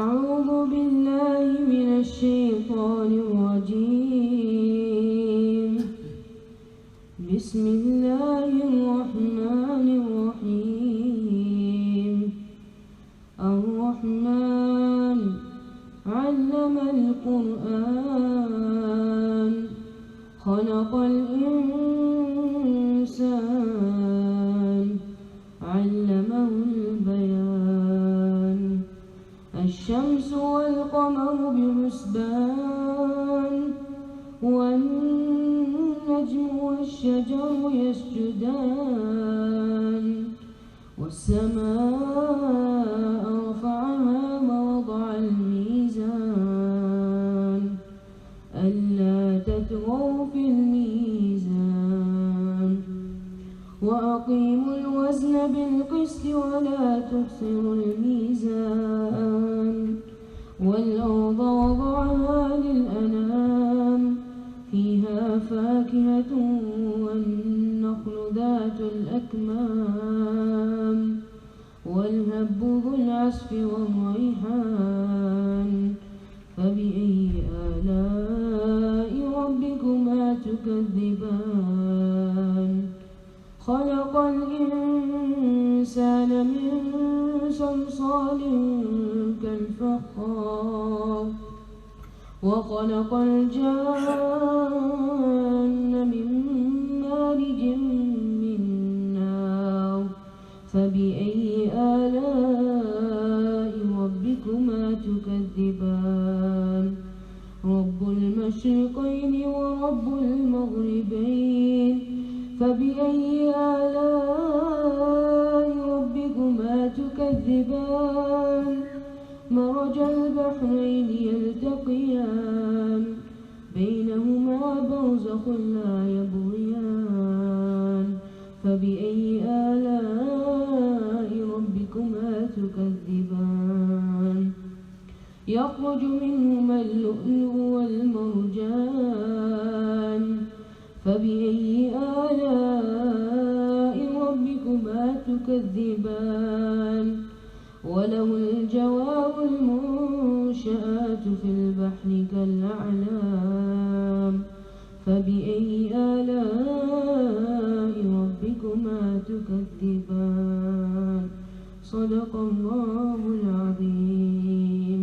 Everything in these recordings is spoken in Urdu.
أعوذ بالله من الشيطان الرجيم. بسم الله الرحمن الرحيم. الرحمن علم القرآن خلق الإنسان علمه البيان. الشمس والقمر بحسبان والنجم والشجر يسجدان. والسماء رفعها ووضع الميزان ألا تطغوا في الميزان وأقيموا الوزن بالقسط ولا تخسروا الميزان. والأرض وضعها للأنام فيها فاكهة والنخل ذات الأكمام والهب ذو العصف والريحان. فبأي آلاء ربكما تكذبان. خلق الإنسان من صلصال كالفخار وخلق الجان من مارج من نار. فبأي آلاء ربكما تكذبان. رب المشرقين ورب المغربين. فبأي آلاء ربكما تكذبان. مرج البحرين يلتقيان بينهما برزخ لا يبغيان. فبأي آلاء ربكما تكذبان. يخرج منهما اللؤلؤ والمرجان. فبأي آلاء ربكما تكذبان. وله الجوار المنشآت في البحر كالأعلام. فبأي آلاء ربكما تكذبان. صدق الله العظيم.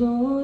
2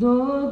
2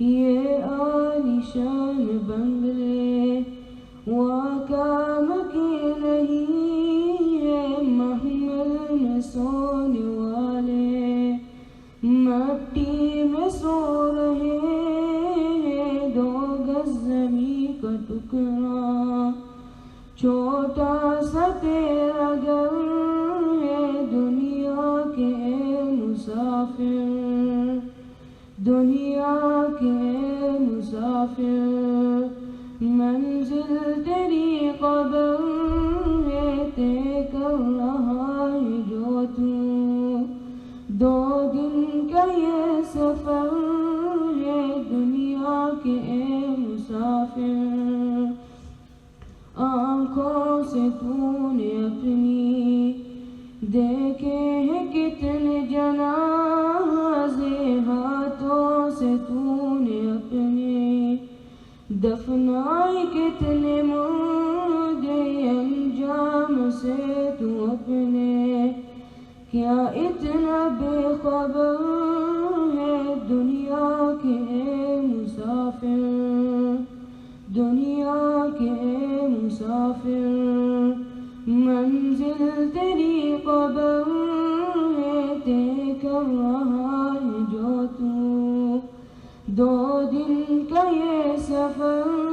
یہ عالیشان بنگلے واقع کی نہیں ہے، محمل میں سونے والے مٹی میں سو رہے ہیں، 2 گز زمین کا ٹکڑا چھوٹا سا تیرا گھر ہے، دنیا کے مسافر، دنیا کے مسافر، منزل تیری قبر ہے، طے کر رہا ہے جو تو 2 دن کا یہ سفر ہے، دنیا کے مسافر۔ آنکھوں سے تو نے اپنی دیکھے ہیں کتنے جنازے، ہاتھوں سے تو نے اپنے دفنائے کتنے مردے، انجام سے تو اپنے کیا اتنا بے خبر ہے، دنیا کے مسافر، دنیا کے مسافر، منزل تیری قبر ہے، طے کر رہا ہے جو تو 2 دن کا یہ سفر